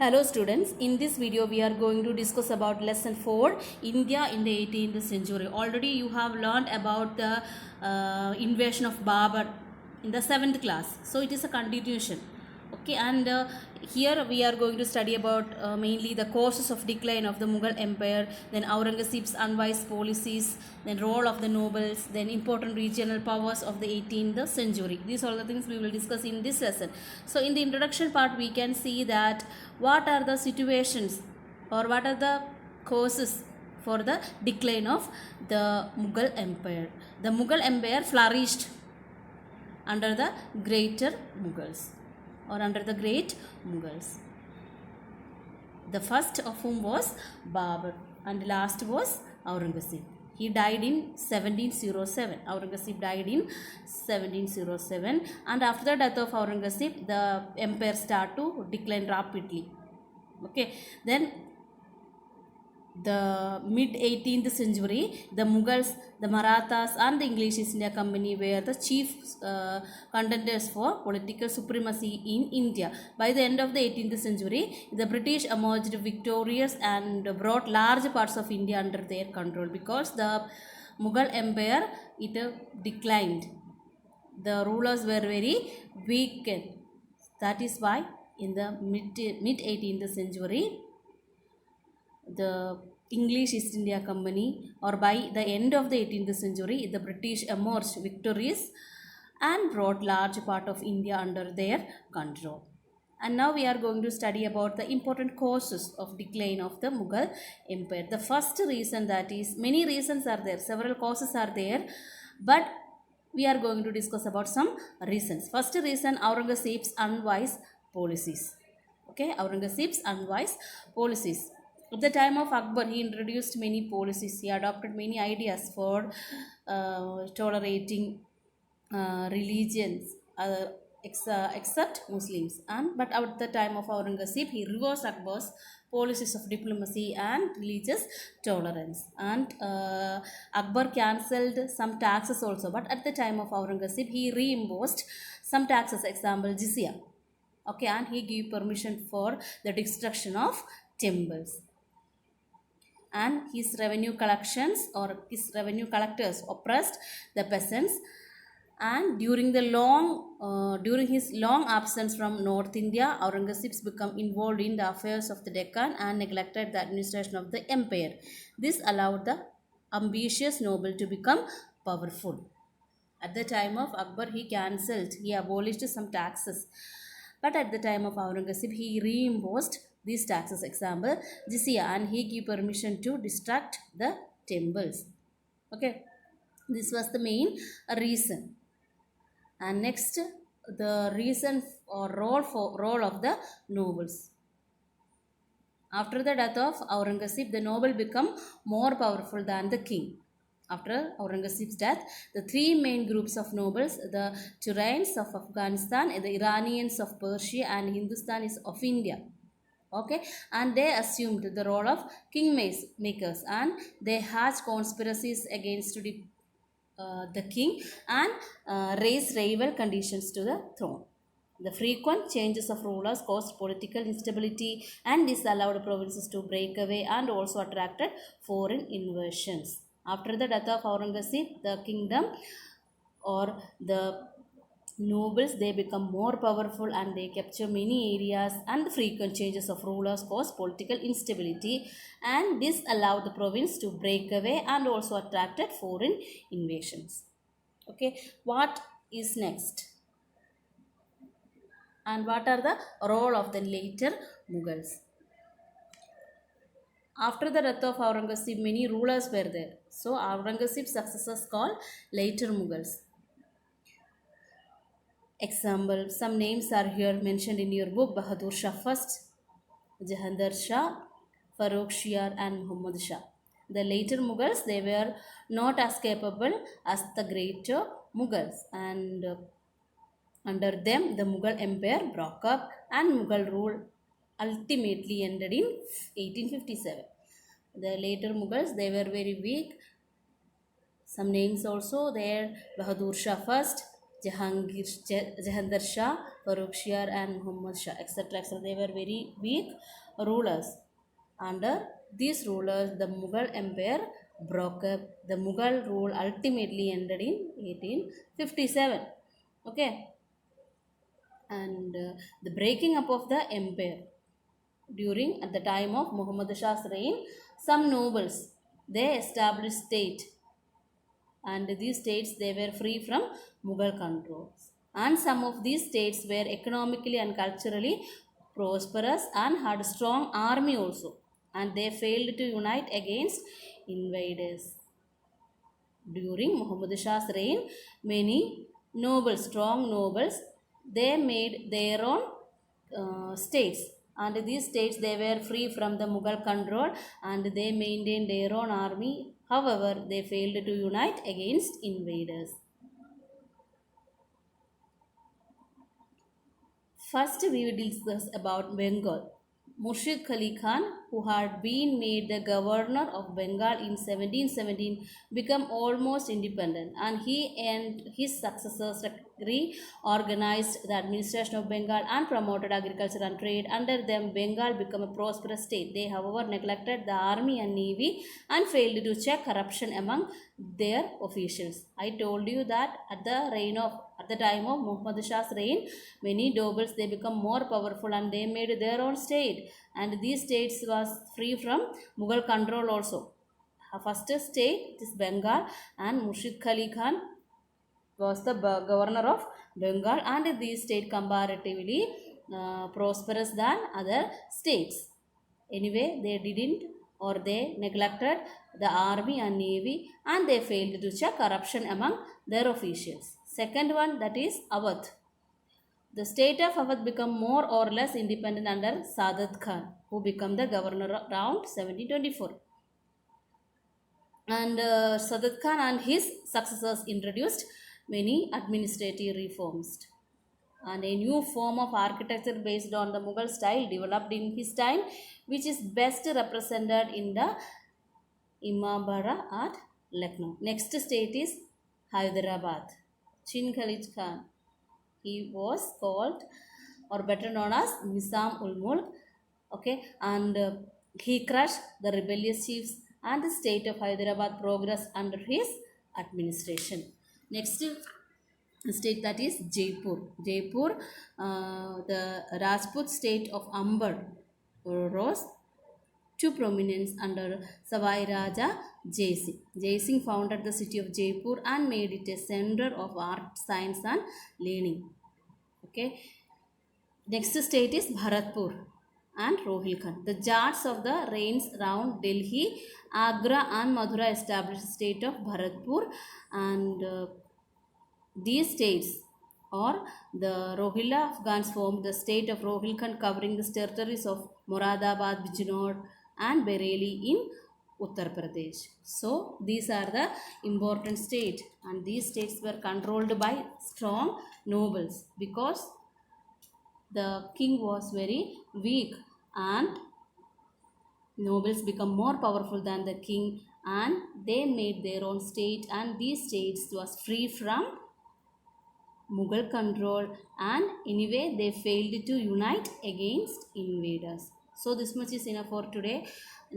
Hello students, in this video we are going to discuss about lesson 4 India in the 18th century. Already you have learned about the invasion of Babur in the 7th class. So it is a continuation. Okay, and here we are going to study about mainly the causes of decline of the Mughal Empire, then Aurangzeb's unwise policies, then role of the nobles, then important regional powers of the 18th century. These are the things we will discuss in this lesson. So in the introduction part we can see that what are the situations or what are the causes for the decline of the Mughal Empire. The Mughal Empire flourished under the greater Mughals or under the great Mughals. The first of whom was Babur and last was Aurangzeb. He died in 1707. Aurangzeb died in 1707, and after the death of Aurangzeb, the empire started to decline rapidly. Okay, then the mid 18th century, the Mughals, the Marathas and the English East India Company were the chief contenders for political supremacy in India. By the end of the 18th century, the British emerged victorious and brought large parts of India under their control because the Mughal Empire, it declined. The rulers were very weakened. That is why in the mid 18th century, the English East India Company, or by the end of the 18th century, the British emerged victorious and brought large part of India under their control. And now we are going to study about the important causes of decline of the Mughal Empire. The first reason, that is, many reasons are there, several causes are there, but we are going to discuss about some reasons. First reason, Aurangzeb's unwise policies. Okay, Aurangzeb's unwise policies. At the time of Akbar, he introduced many policies. He adopted many ideas for tolerating religions except Muslims. But at the time of Aurangzeb, he reversed Akbar's policies of diplomacy and religious tolerance. And Akbar cancelled some taxes also. But at the time of Aurangzeb, he reimbursed some taxes, example jizya. Okay, and he gave permission for the destruction of temples. And his revenue collectors oppressed the peasants, and during his long absence from North India, Aurangzeb became involved in the affairs of the Deccan and neglected the administration of the empire. This allowed the ambitious noble to become powerful. At the time of Akbar, he abolished some taxes, but at the time of Aurangzeb, he reimbursed these taxes, example jizya, and he gave permission to destruct the temples. Okay, this was the main reason. And next, the reason or role of the nobles. After the death of Aurangzeb, the noble become more powerful than the king. After Aurangzeb's death, the three main groups of nobles, the Turains of Afghanistan, the Iranians of Persia, and Hindustanis of India. Okay, and they assumed the role of kingmakers, and they hatched conspiracies against the king and raised rival conditions to the throne. The frequent changes of rulers caused political instability and disallowed provinces to break away and also attracted foreign invasions. After the death of Aurangzeb, the kingdom or the nobles, they become more powerful and they capture many areas, and the frequent changes of rulers caused political instability, and this allowed the province to break away and also attracted foreign invasions. Okay, what is next? And what are the role of the later Mughals? After the death of Aurangzeb, many rulers were there. So Aurangzeb's successors called later Mughals. Example, some names are here mentioned in your book: Bahadur Shah first, Jahandar Shah, Farokh Shiar, and Muhammad Shah. The later Mughals, they were not as capable as the greater Mughals, and under them the Mughal Empire broke up and Mughal rule ultimately ended in 1857. The later Mughals, they were very weak. Some names also there: Bahadur Shah first, Jahangir, Jahandar Shah, Farooq Shah, and Muhammad Shah, etc. etc. They were very weak rulers. Under these rulers, the Mughal Empire broke up. The Mughal rule ultimately ended in 1857. Okay, and the breaking up of the empire during at the time of Muhammad Shah's reign, some nobles they established state, and these states they were free from Mughal control, and some of these states were economically and culturally prosperous and had a strong army also, and they failed to unite against invaders. During Muhammad Shah's reign, many nobles, strong nobles, they made their own states, and these states they were free from the Mughal control, and they maintained their own army. However, they failed to unite against invaders. First, we will discuss about Bengal. Murshid Qali Khan, who had been made the governor of Bengal in 1717, became almost independent, and he and his successors reorganized the administration of Bengal and promoted agriculture and trade. Under them, Bengal became a prosperous state. They, however, neglected the army and navy and failed to check corruption among their officials. I told you that at the time of Muhammad Shah's reign, many nobles they become more powerful and they made their own state, and these states was free from Mughal control also. First state is Bengal, and Murshid Qali Khan was the governor of Bengal, and these state comparatively prosperous than other states. Anyway, they didn't or they neglected the army and navy, and they failed to check corruption among their officials. Second one, that is Awadh. The state of Awadh became more or less independent under Sadat Khan, who became the governor around 1724. And Sadat Khan and his successors introduced many administrative reforms, and a new form of architecture based on the Mughal style developed in his time, which is best represented in the Imambara at Lucknow. Next state is Hyderabad. Chin Khalid Khan, he was called or better known as Nizam ul Mulk. Okay, and he crushed the rebellious chiefs, and the state of Hyderabad progressed under his administration. Next state, that is Jaipur. Jaipur, the Rajput state of Amber rose to prominence under Savai Raja Jai Singh. Jai Singh founded the city of Jaipur and made it a center of art, science, and learning. Okay. Next state is Bharatpur and Rohilkhand. The Jats of the reigns around Delhi, Agra, and Mathura established the state of Bharatpur, and these states or the Rohilla Afghans formed the state of Rohilkhand, covering the territories of Moradabad, Bijnor, and Bareilly in Uttar Pradesh. So these are the important states, and these states were controlled by strong nobles because the king was very weak, and nobles become more powerful than the king, and they made their own state, and these states was free from Mughal control, and anyway they failed to unite against invaders. So this much is enough for today.